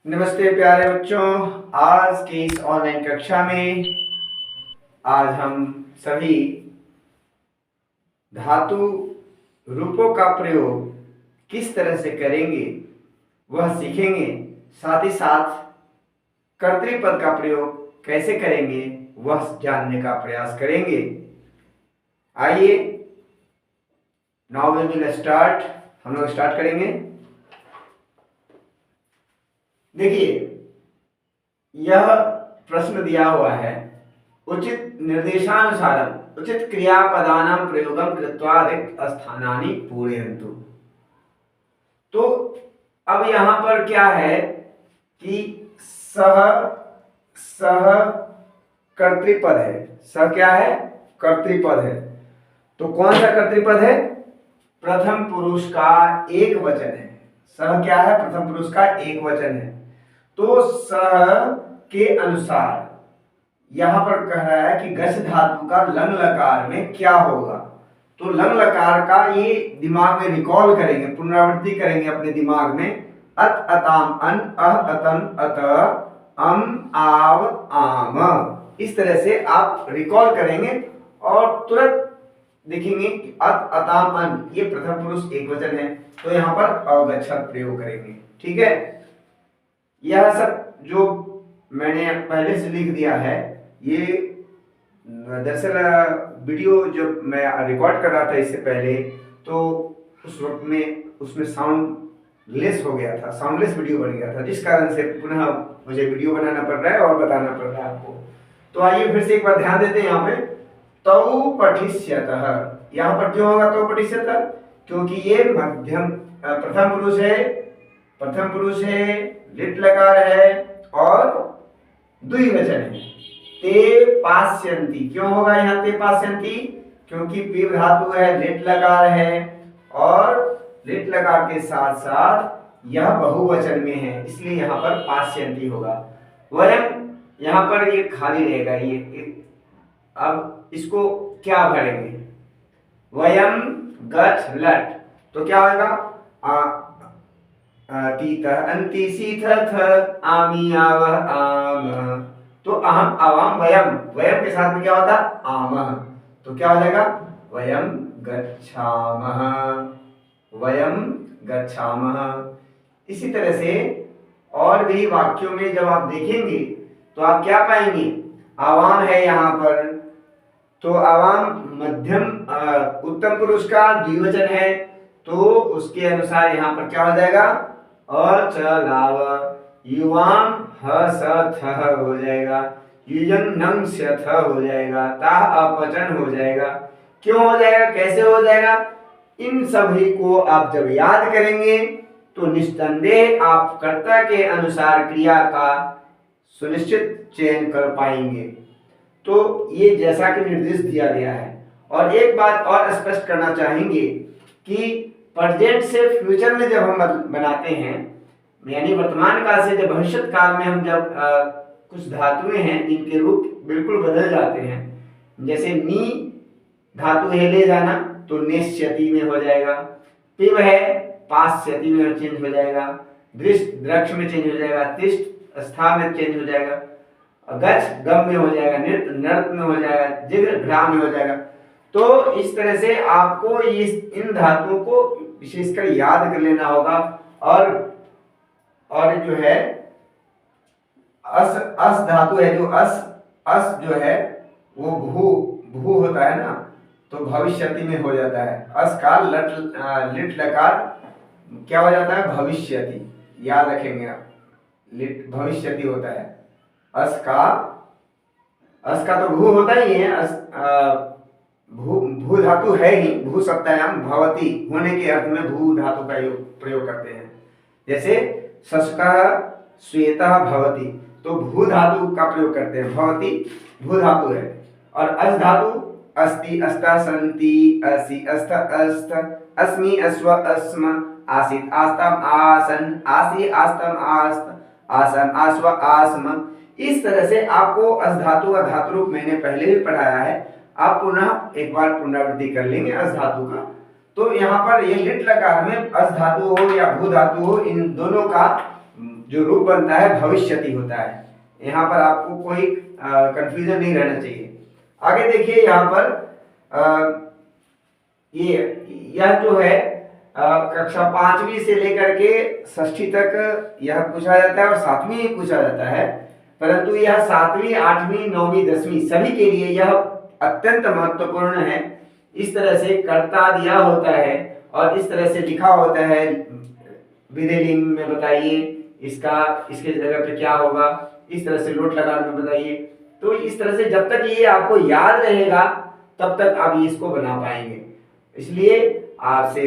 नमस्ते प्यारे बच्चों। आज की इस ऑनलाइन कक्षा में आज हम सभी धातु रूपों का प्रयोग किस तरह से करेंगे वह सीखेंगे। साथ ही साथ कर्तृपद का प्रयोग कैसे करेंगे वह जानने का प्रयास करेंगे। आइए, नाउ वी विल स्टार्ट। हम लोग स्टार्ट करेंगे। देखिए, यह प्रश्न दिया हुआ है, उचित निर्देशानुसारम उचित क्रियापदानां प्रयोगम कृत्वा रिक्त स्थानानि पूरयन्तु। तो अब यहां पर क्या है कि सह सह कर्तृपद है। सह क्या है? कर्तृपद है। तो कौन सा कर्तृपद है? प्रथम पुरुष का एक वचन है। सह क्या है? प्रथम पुरुष का एक वचन है। तो सह के अनुसार यहां पर कह रहा है कि गश धातु का लंग लकार में क्या होगा। तो लंग लकार का ये दिमाग में रिकॉल करेंगे, पुनरावृत्ति करेंगे अपने दिमाग में। अत अताम अन अह अतन अत अम आव आम, इस तरह से आप रिकॉल करेंगे और तुरंत देखेंगे कि अत अताम अन ये प्रथम पुरुष एक वचन है, तो यहां पर अवगच्छत प्रयोग करेंगे। ठीक है, यह सब जो मैंने पहले से लिख दिया है, ये दरअसल वीडियो जब मैं रिकॉर्ड कर रहा था इससे पहले, तो उस वक्त में उसमें साउंड लेस हो गया था, साउंडलेस वीडियो बन गया था, जिस कारण से पुनः मुझे वीडियो बनाना पड़ रहा है और बताना पड़ रहा है आपको। तो आइए फिर से एक बार ध्यान देते हैं। यहाँ पे तौ पठिष्यतः, यहाँ पर क्यों होगा तौ पठिष्यतः? क्योंकि ये मध्यम प्रथम पुरुष है, प्रथम पुरुष है, लिट लकार है और द्विवचन है। ते पास्यन्ति, क्यों होगा यहाँ ते पास्यन्ति? क्योंकि पीव धातु है, लिट लकार है और लिट लकार के साथ साथ यह बहुवचन में है, इसलिए यहाँ पर पास्यन्ति होगा। वयम यहाँ पर ये खाली रहेगा, ये अब इसको क्या भरेंगे? वयम गच्छ लट, तो क्या होगा? तीत अंति सीथ थ आमी आव आम, तो अहम आवाम वयम, वयम के साथ में क्या होता? आम, तो क्या हो जाएगा? वयम गच्छामः, वयम गच्छामः। इसी तरह से और भी वाक्यों में जब आप देखेंगे तो आप क्या पाएंगे? आवाम है यहाँ पर, तो आवाम मध्यम उत्तम पुरुष का द्विवचन है, तो उसके अनुसार यहाँ पर क्या हो जाएगा? अचलाव, युवाम ह स थ हो जाएगा, युजन नंग स्य थ हो जाएगा, ताह अपचन हो जाएगा। क्यों हो जाएगा? कैसे हो जाएगा? इन सभी को आप जब याद करेंगे तो निस्संदेह आप कर्ता के अनुसार क्रिया का सुनिश्चित चयन कर पाएंगे। तो ये जैसा कि निर्देश दिया गया है। और एक बात और स्पष्ट करना चाहेंगे कि प्रेजेंट से फ्यूचर में जब हम बनाते हैं, यानी वर्तमान काल से जब भविष्य काल में हम जब कुछ धातुएं हैं जिनके रूप बिल्कुल बदल जाते हैं, जैसे नी धातु है ले जाना, तो नेष्यति में हो जाएगा। पिव है पास्यति में चेंज हो जाएगा, दृष्ट द्रक्ष में चेंज हो जाएगा, तिष्ठ स्था में चेंज हो जाएगा, गच्छ गम में हो जाएगा, नृत नर्त में हो जाएगा, जिग्र घ्राम में हो जाएगा। तो इस तरह से आपको इन धातुओं को विशेषकर याद कर लेना होगा। और जो है अस धातु है, जो अस जो है वो भू होता है ना, तो भविष्यति में हो जाता है। अस का लिट लकार क्या हो जाता है? भविष्यति, याद रखेंगे आप, लिट भविष्यति होता है। अस का तो भू होता ही है, भू धातु है ही, भू सप्तायाम भवति होने के अर्थ में भू धातु का प्रयोग करते हैं। जैसे शशकः श्वेतः भवति, तो भू धातु का प्रयोग करते हैं, भवति भू धातु है। और अस धातु अस्ति अस्ता सन्ति असि अस्थ अस्थ अस्मि अस्व अस्म आसीत आस्तम आसन आसी आस्तम आस्त आसम आस्व आस्म। इस तरह से आपको अस धातु का धातु रूप मैंने पहले भी पढ़ाया है, आप पुनः एक बार पुनरावृत्ति कर लेंगे अस धातु का। तो यहाँ पर ये लिट लकार में अस धातु हो या भू धातु हो, इन दोनों का जो रूप बनता है भविष्यति होता है। यहाँ पर आपको कोई कंफ्यूजन नहीं रहना चाहिए। आगे देखिए यहाँ पर यह जो है कक्षा 5वीं से लेकर के 6ठी तक यह पूछा जाता है और 7वीं पूछा जाता है, परंतु यह 7वीं 8वीं 9वीं 10वीं सभी के लिए यह अत्यंत महत्वपूर्ण है। इस तरह से कर्ता दिया होता है और इस तरह से लिखा होता है विधिलिंग में बताइए इसका इसके जगह पे क्या होगा, इस तरह से लोट लगान में बताइए। तो इस तरह से जब तक ये आपको याद रहेगा तब तक आप इसको बना पाएंगे। इसलिए आपसे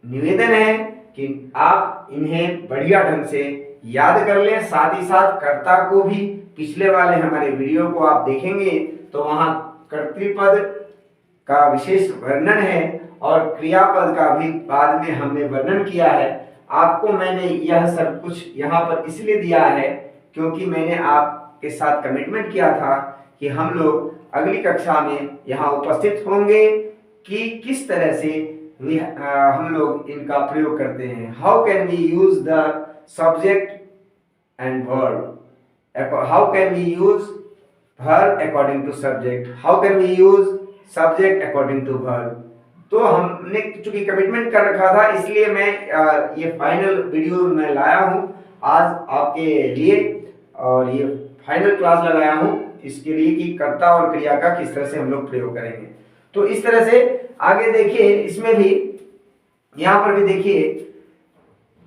निवेदन है कि आप इन्हें बढ़िया ढंग से याद कर लें। साथ ही साथ कर्ता को भी पिछले वाले हमारे वीडियो को आप देखेंगे तो वहां कर्तृपद का विशेष वर्णन है और क्रियापद का भी बाद में हमने वर्णन किया है। आपको मैंने यह सब कुछ यहाँ पर इसलिए दिया है क्योंकि मैंने आपके साथ कमिटमेंट किया था कि हम लोग अगली कक्षा में यहाँ उपस्थित होंगे कि किस तरह से हम लोग इनका प्रयोग करते हैं। How can we use the subject and verb, how can we use verb according to subject, how can we use subject according to verb। तो हमने चूंकि कमिटमेंट कर रखा था इसलिए मैं ये फाइनल वीडियो में लाया हूँ आज आपके लिए, और ये फाइनल क्लास लगाया हूँ इसके लिए कि कर्ता और क्रिया का किस तरह से हम लोग प्रयोग करेंगे। तो इस तरह से आगे देखिए, इसमें भी यहाँ पर भी देखिए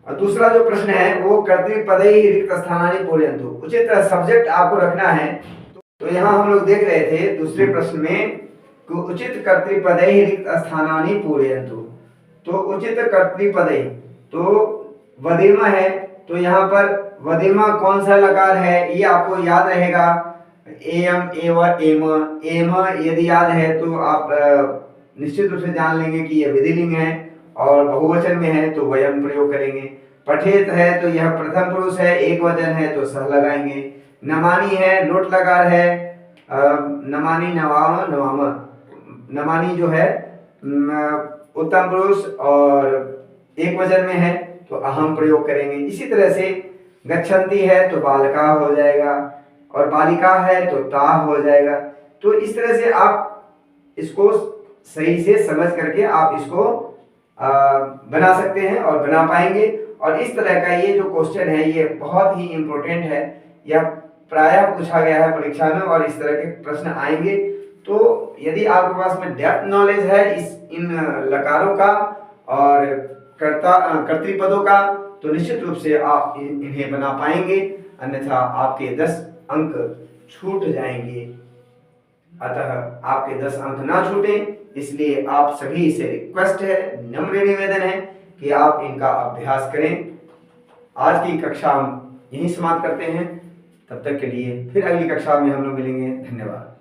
दूसरा जो प्रश्न है वो कर्तृपदे रिक्त स्थानानि पूरयन्तु, उचित सब्जेक्ट आपको रखना है। तो यहाँ हम लोग देख रहे थे दूसरे प्रश्न में उचित कर्तृपदे रिक्त स्थानानि पूरयन्तु। तो उचित कर्तृपदे तो वदेमा है, तो यहाँ पर वदेमा कौन सा लकार है ये आपको याद रहेगा, एम एव एम। एम यदि याद है तो आप निश्चित रूप से जान लेंगे कि यह विधिलिंग है और बहुवचन में है तो वयम प्रयोग करेंगे। पठेत है तो यह प्रथम पुरुष है, एक वचन है तो सह लगाएंगे। नमानी है लोट लकार है, नमानी नवाम नवाम, नमानी जो है उत्तम पुरुष और एक वचन में है तो अहम प्रयोग करेंगे। इसी तरह से गच्छन्ति है तो बालका हो जाएगा और बालिका है तो ता हो जाएगा। तो इस तरह से आप इसको सही से समझ करके आप इसको बना सकते हैं और बना पाएंगे। और इस तरह का ये जो क्वेश्चन है ये बहुत ही इम्पोर्टेंट है, यह प्रायः पूछा गया है परीक्षा में और इस तरह के प्रश्न आएंगे। तो यदि आपके पास में डेप्थ नॉलेज है इन लकारों का और कर्तृपदों का तो निश्चित रूप से आप इन्हें बना पाएंगे, अन्यथा आपके 10 अंक छूट जाएंगे। अतः आपके 10 अंक ना छूटें इसलिए आप सभी से रिक्वेस्ट है, नम्र निवेदन है कि आप इनका अभ्यास करें। आज की कक्षा हम यहीं समाप्त करते हैं, तब तक के लिए फिर अगली कक्षा में हम लोग मिलेंगे। धन्यवाद।